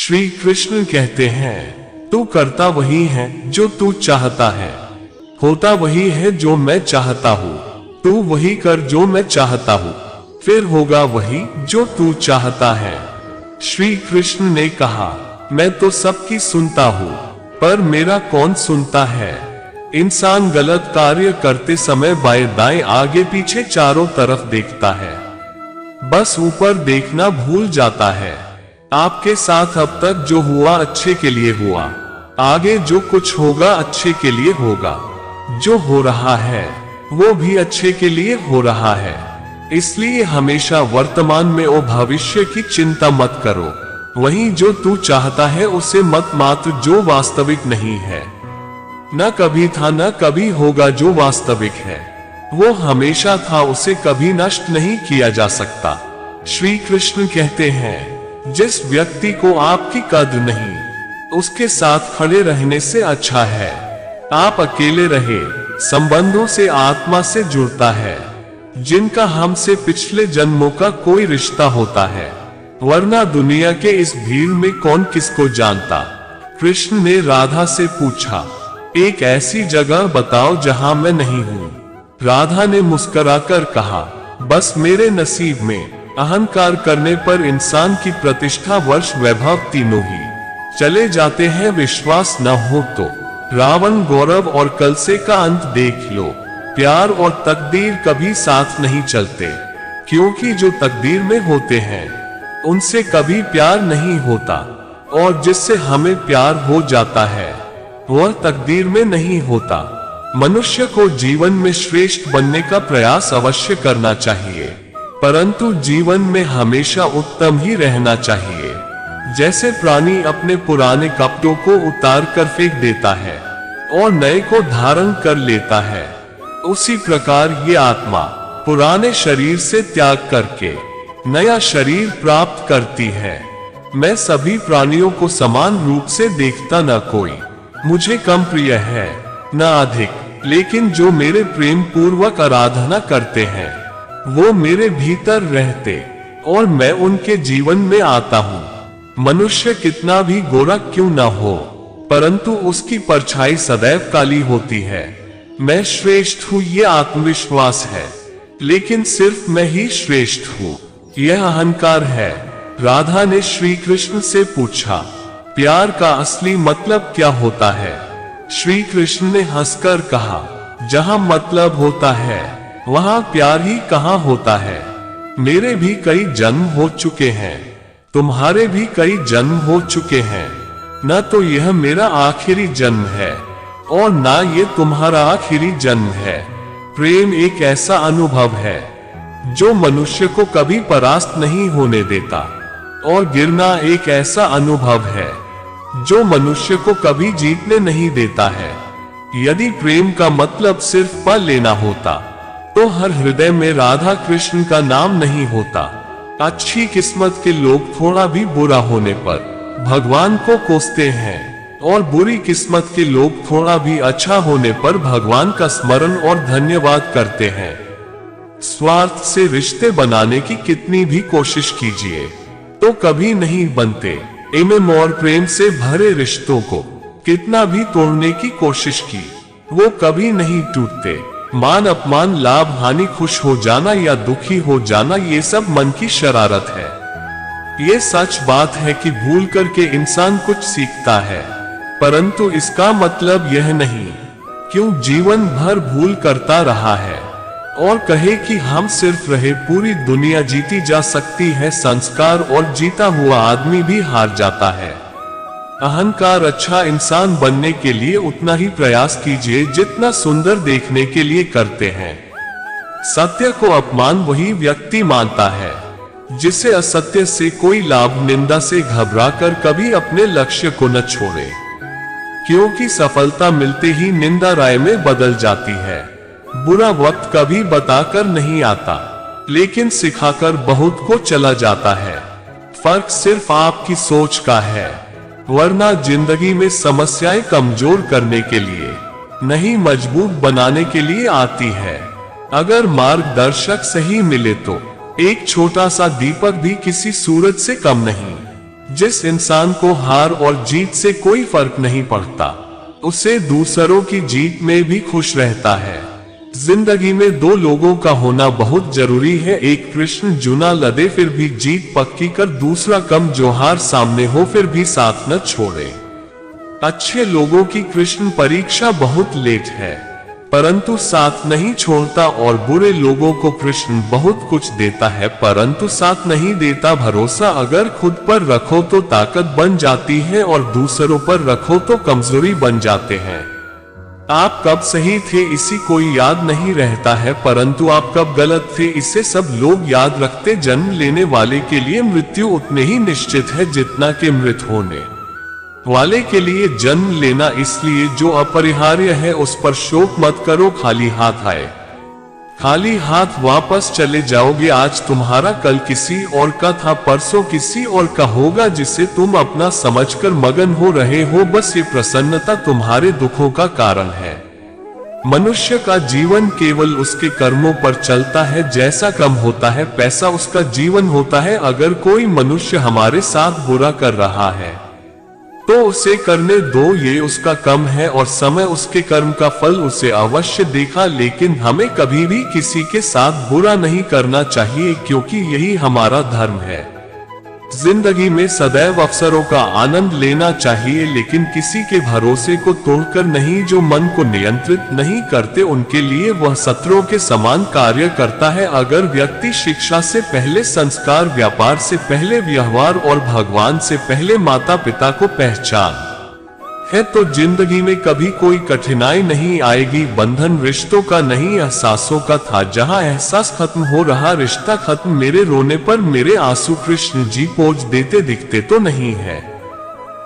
श्री कृष्ण कहते हैं, तू करता वही है जो तू चाहता है, होता वही है जो मैं चाहता हूँ। तू वही कर जो मैं चाहता हूँ, फिर होगा वही जो तू चाहता है। श्री कृष्ण ने कहा, मैं तो सबकी सुनता हूँ, पर मेरा कौन सुनता है। इंसान गलत कार्य करते समय बाएं दाएं आगे पीछे चारों तरफ देखता है, बस ऊपर देखना भूल जाता है। आपके साथ अब तक जो हुआ अच्छे के लिए हुआ, आगे जो कुछ होगा अच्छे के लिए होगा। जो हो रहा है वो भी अच्छे के लिए हो रहा है, इसलिए हमेशा वर्तमान में और भविष्य की चिंता मत करो। वही जो तू चाहता है उसे मत मात्र जो वास्तविक नहीं है। न कभी था न कभी होगा जो वास्तविक है, वो हमेशा था, उसे कभी नष्ट नहीं किया जा सकता। श्री कृष्ण कहते हैं, जिस व्यक्ति को आपकी कद्र नहीं, उसके साथ खड़े रहने से अच्छा है आप अकेले रहे। संबंधों से आत्मा से जुड़ता है, जिनका हमसे पिछले जन्मों का कोई रिश्ता होता है, वरना दुनिया के इस भीड़ में कौन किसको जानता। कृष्ण ने राधा से पूछा, एक ऐसी जगह बताओ जहां मैं नहीं हूं। राधा ने मुस्कुराकर कहा, बस मेरे नसीब में। अहंकार करने पर इंसान की प्रतिष्ठा, वर्ष, वैभव तीनों ही चले जाते हैं। विश्वास न हो तो रावण, गौरव और कलसे का अंत देख लो। प्यार और तकदीर कभी साथ नहीं चलते, क्योंकि जो तकदीर में होते हैं उनसे कभी प्यार नहीं होता, और जिससे हमें प्यार हो जाता है वह तकदीर में नहीं होता। मनुष्य को जीवन में श्रेष्ठ बनने का प्रयास अवश्य करना चाहिए, परंतु जीवन में हमेशा उत्तम ही रहना चाहिए। जैसे प्राणी अपने पुराने कपड़ों को उतार कर फेंक देता है और नए को धारण कर लेता है, उसी प्रकार ये आत्मा पुराने शरीर से त्याग करके नया शरीर प्राप्त करती है। मैं सभी प्राणियों को समान रूप से देखता, न कोई मुझे कम प्रिय है न अधिक, लेकिन जो मेरे प्रेम पूर्वक आराधना करते हैं वो मेरे भीतर रहते और मैं उनके जीवन में आता हूँ। मनुष्य कितना भी गोरा क्यों न हो, परंतु उसकी परछाई सदैव काली होती है। मैं श्रेष्ठ हूँ ये आत्मविश्वास है, लेकिन सिर्फ मैं ही श्रेष्ठ हूँ यह अहंकार है। राधा ने श्री कृष्ण से पूछा, प्यार का असली मतलब क्या होता है। श्री कृष्ण ने हंसकर कहा, जहाँ मतलब होता है वहाँ प्यार ही कहाँ होता है। मेरे भी कई जन्म हो चुके हैं, तुम्हारे भी कई जन्म हो चुके हैं, न तो यह मेरा आखिरी जन्म है और ना ये तुम्हारा आखिरी जन्म है। प्रेम एक ऐसा अनुभव है जो मनुष्य को कभी परास्त नहीं होने देता, और गिरना एक ऐसा अनुभव है जो मनुष्य को कभी जीतने नहीं देता है। यदि प्रेम का मतलब सिर्फ पा लेना होता तो हर हृदय में राधा कृष्ण का नाम नहीं होता। अच्छी किस्मत के लोग थोड़ा भी बुरा होने पर भगवान को कोसते हैं, और बुरी किस्मत के लोग थोड़ा भी अच्छा होने पर भगवान का स्मरण और धन्यवाद करते हैं। स्वार्थ से रिश्ते बनाने की कितनी भी कोशिश कीजिए तो कभी नहीं बनते। एवं और प्रेम से भरे रिश्तों को कितना भी तोड़ने की कोशिश की वो कभी नहीं टूटते। मान अपमान, लाभ हानि, खुश हो जाना या दुखी हो जाना, ये सब मन की शरारत है। ये सच बात है कि भूल करके इंसान कुछ सीखता है, परंतु इसका मतलब यह नहीं क्यों जीवन भर भूल करता रहा है और कहे कि हम सिर्फ रहे। पूरी दुनिया जीती जा सकती है संस्कार, और जीता हुआ आदमी भी हार जाता है। अहंकार अच्छा इंसान बनने के लिए उतना ही प्रयास कीजिए जितना सुंदर देखने के लिए करते हैं। सत्य को अपमान वही व्यक्ति मानता है जिसे असत्य से कोई लाभ, निंदा से घबराकर कभी अपने लक्ष्य को न छोड़े, क्योंकि सफलता मिलते ही निंदा राय में बदल जाती है। बुरा वक्त कभी बताकर नहीं आता, लेकिन सिखाकर बहुत को चला जाता है। फर्क सिर्फ आपकी सोच का है, वरना जिंदगी में समस्याएं कमजोर करने के लिए नहीं, मजबूत बनाने के लिए आती है। अगर मार्गदर्शक सही मिले तो एक छोटा सा दीपक भी किसी सूरज से कम नहीं। जिस इंसान को हार और जीत से कोई फर्क नहीं पड़ता, उसे दूसरों की जीत में भी खुश रहता है। जिंदगी में दो लोगों का होना बहुत जरूरी है, एक कृष्ण जुना लदे फिर भी जीत पक्की कर, दूसरा कम जो हार सामने हो फिर भी साथ न छोड़े। अच्छे लोगों की कृष्ण परीक्षा बहुत लेट है, परंतु साथ नहीं छोड़ता, और बुरे लोगों को कृष्ण बहुत कुछ देता है परंतु साथ नहीं देता। भरोसा अगर खुद पर रखो तो ताकत बन जाती है और दूसरों पर रखो तो कमजोरी बन जाते हैं। आप कब सही थे इसी कोई याद नहीं रहता है, परंतु आप कब गलत थे इसे सब लोग याद रखते। जन्म लेने वाले के लिए मृत्यु उतने ही निश्चित है जितना कि मृत होने वाले के लिए जन्म लेना, इसलिए जो अपरिहार्य है उस पर शोक मत करो। खाली हाथ आए खाली हाथ वापस चले जाओगे। आज तुम्हारा कल किसी और का था, परसों किसी और का होगा, जिसे तुम अपना समझकर मगन हो रहे हो। बस ये प्रसन्नता तुम्हारे दुखों का कारण है। मनुष्य का जीवन केवल उसके कर्मों पर चलता है, जैसा कम होता है पैसा उसका जीवन होता है। अगर कोई मनुष्य हमारे साथ बुरा कर रहा है तो उसे करने दो, ये उसका कम है और समय उसके कर्म का फल उसे अवश्य देखा। लेकिन हमें कभी भी किसी के साथ बुरा नहीं करना चाहिए, क्योंकि यही हमारा धर्म है। जिंदगी में सदैव अवसरों का आनंद लेना चाहिए, लेकिन किसी के भरोसे को तोड़कर नहीं। जो मन को नियंत्रित नहीं करते उनके लिए वह शत्रुओं के समान कार्य करता है। अगर व्यक्ति शिक्षा से पहले संस्कार, व्यापार से पहले व्यवहार और भगवान से पहले माता पिता को पहचान है तो जिंदगी में कभी कोई कठिनाई नहीं आएगी। बंधन रिश्तों का नहीं एहसासों का था, जहां एहसास खत्म हो रहा रिश्ता खत्म। मेरे रोने पर मेरे आंसू कृष्ण जी पोंछ देते दिखते तो नहीं है,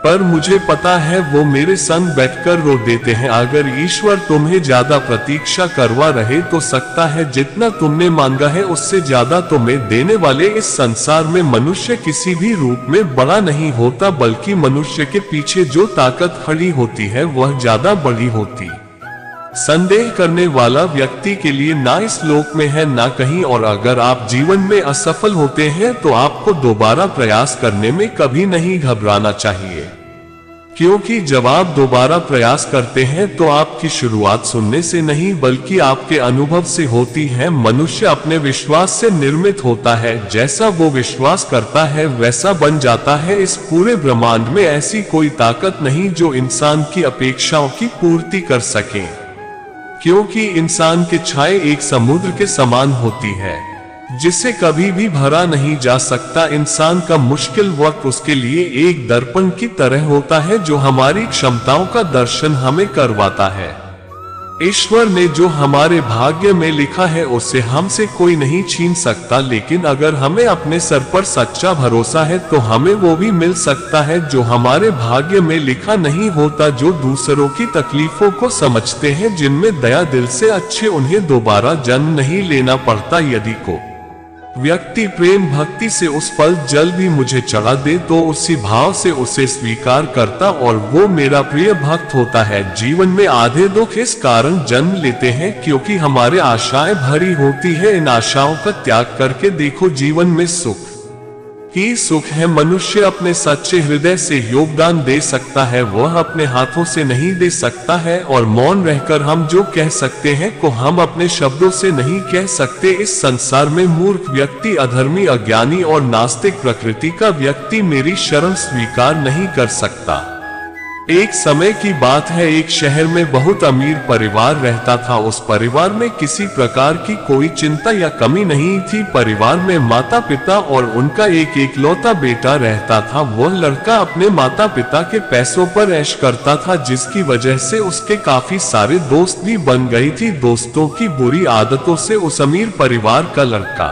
पर मुझे पता है वो मेरे संग बैठकर रो देते हैं। अगर ईश्वर तुम्हें ज्यादा प्रतीक्षा करवा रहे तो सकता है जितना तुमने मांगा है उससे ज्यादा तुम्हें देने वाले। इस संसार में मनुष्य किसी भी रूप में बड़ा नहीं होता, बल्कि मनुष्य के पीछे जो ताकत खड़ी होती है वह ज्यादा बड़ी होती। संदेह करने वाला व्यक्ति के लिए ना इस लोक में है ना कहीं और। अगर आप जीवन में असफल होते हैं तो आपको दोबारा प्रयास करने में कभी नहीं घबराना चाहिए, क्योंकि जब आप दोबारा प्रयास करते हैं तो आपकी शुरुआत सुनने से नहीं बल्कि आपके अनुभव से होती है। मनुष्य अपने विश्वास से निर्मित होता है, जैसा वो विश्वास करता है वैसा बन जाता है। इस पूरे ब्रह्मांड में ऐसी कोई ताकत नहीं जो इंसान की अपेक्षाओं की पूर्ति कर सके, क्योंकि इंसान की छाए एक समुद्र के समान होती है जिसे कभी भी भरा नहीं जा सकता। इंसान का मुश्किल वक्त उसके लिए एक दर्पण की तरह होता है जो हमारी क्षमताओं का दर्शन हमें करवाता है। ईश्वर ने जो हमारे भाग्य में लिखा है उसे हमसे कोई नहीं छीन सकता, लेकिन अगर हमें अपने सर पर सच्चा भरोसा है तो हमें वो भी मिल सकता है जो हमारे भाग्य में लिखा नहीं होता। जो दूसरों की तकलीफों को समझते हैं, जिनमें दया दिल से अच्छे, उन्हें दोबारा जन्म नहीं लेना पड़ता। यदि को व्यक्ति प्रेम भक्ति से उस फल जल भी मुझे चढ़ा दे तो उसी भाव से उसे स्वीकार करता और वो मेरा प्रिय भक्त होता है। जीवन में आधे दुख इस कारण जन्म लेते हैं क्योंकि हमारे आशाएं भरी होती है। इन आशाओं का त्याग करके देखो, जीवन में सुख ही सुख है। मनुष्य अपने सच्चे हृदय से योगदान दे सकता है, वह अपने हाथों से नहीं दे सकता है। और मौन रहकर हम जो कह सकते हैं को हम अपने शब्दों से नहीं कह सकते। इस संसार में मूर्ख व्यक्ति, अधर्मी, अज्ञानी और नास्तिक प्रकृति का व्यक्ति मेरी शरण स्वीकार नहीं कर सकता। एक समय की बात है, एक शहर में बहुत अमीर परिवार रहता था। उस परिवार में किसी प्रकार की कोई चिंता या कमी नहीं थी। परिवार में माता पिता और उनका एक एकलौता बेटा रहता था। वह लड़का अपने माता पिता के पैसों पर ऐश करता था, जिसकी वजह से उसके काफी सारे दोस्त भी बन गई थी। दोस्तों की बुरी आदतों से उस अमीर परिवार का लड़का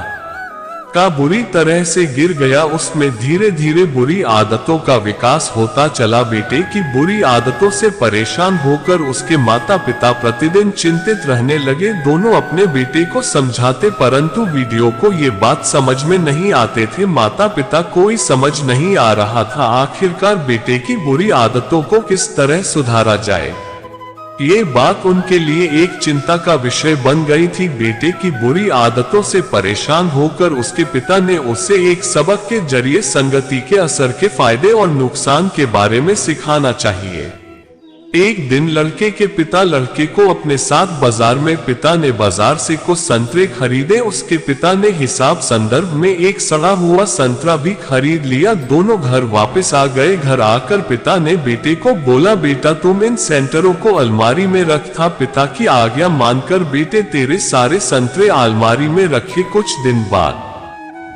बुरी तरह से गिर गया। उसमें धीरे धीरे बुरी आदतों का विकास होता चला। बेटे की बुरी आदतों से परेशान होकर उसके माता पिता प्रतिदिन चिंतित रहने लगे। दोनों अपने बेटे को समझाते, परंतु वीडियो को ये बात समझ में नहीं आते थे। माता पिता कोई समझ नहीं आ रहा था आखिरकार बेटे की बुरी आदतों को किस तरह सुधारा जाए। ये बात उनके लिए एक चिंता का विषय बन गई थी। बेटे की बुरी आदतों से परेशान होकर उसके पिता ने उसे एक सबक के जरिए संगति के असर के फायदे और नुकसान के बारे में सिखाना चाहिए। एक दिन लड़के के पिता लड़के को अपने साथ बाजार में, पिता ने बाजार से कुछ संतरे खरीदे। उसके पिता ने हिसाब संदर्भ में एक सड़ा हुआ संतरा भी खरीद लिया। दोनों घर वापस आ गए। घर आकर पिता ने बेटे को बोला, बेटा तुम इन संतरों को अलमारी में रख। था पिता की आज्ञा मानकर बेटे तेरे सारे संतरे अलमारी में रखे। कुछ दिन बाद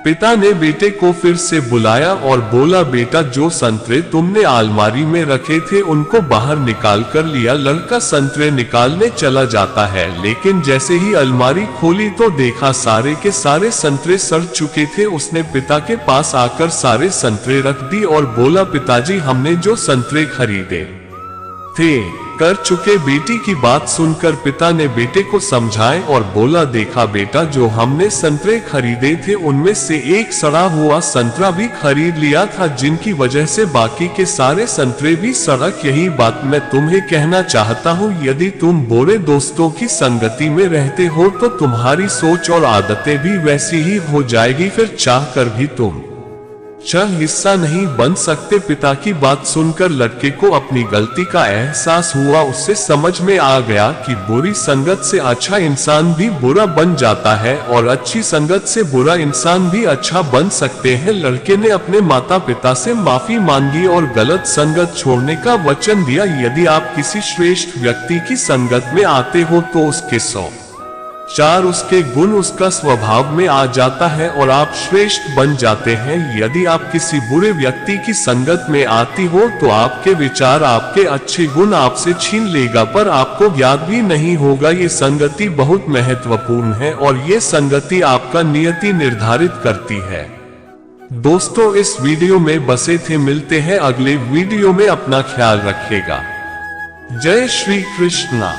पिता ने बेटे को फिर से बुलाया और बोला, बेटा जो संतरे तुमने अलमारी में रखे थे उनको बाहर निकाल कर लिया। लड़का संतरे निकालने चला जाता है, लेकिन जैसे ही अलमारी खोली तो देखा सारे के सारे संतरे सड़ चुके थे। उसने पिता के पास आकर सारे संतरे रख दी और बोला, पिताजी हमने जो संतरे खरीदे थे कर चुके। बेटी की बात सुनकर पिता ने बेटे को समझाए और बोला, देखा बेटा जो हमने संतरे खरीदे थे उनमें से एक सड़ा हुआ संतरा भी खरीद लिया था, जिनकी वजह से बाकी के सारे संतरे भी सड़क। यही बात मैं तुम्हें कहना चाहता हूँ, यदि तुम बुरे दोस्तों की संगति में रहते हो तो तुम्हारी सोच और आदतें भी वैसी ही हो जाएगी, फिर चाह कर भी तुम हिस्सा नहीं बन सकते। पिता की बात सुनकर लड़के को अपनी गलती का एहसास हुआ। उससे समझ में आ गया कि बुरी संगत से अच्छा इंसान भी बुरा बन जाता है और अच्छी संगत से बुरा इंसान भी अच्छा बन सकते हैं। लड़के ने अपने माता पिता से माफी मांगी और गलत संगत छोड़ने का वचन दिया। यदि आप किसी श्रेष्ठ व्यक्ति की संगत में आते हो तो उसके 104 उसके गुण उसका स्वभाव में आ जाता है और आप श्रेष्ठ बन जाते हैं। यदि आप किसी बुरे व्यक्ति की संगत में आती हो तो आपके विचार, आपके अच्छे गुण आपसे छीन लेगा, पर आपको ज्ञात भी नहीं होगा। ये संगति बहुत महत्वपूर्ण है और ये संगति आपका नियति निर्धारित करती है। दोस्तों इस वीडियो में बसे थे, मिलते हैं अगले वीडियो में। अपना ख्याल रखिएगा। जय श्री कृष्णा।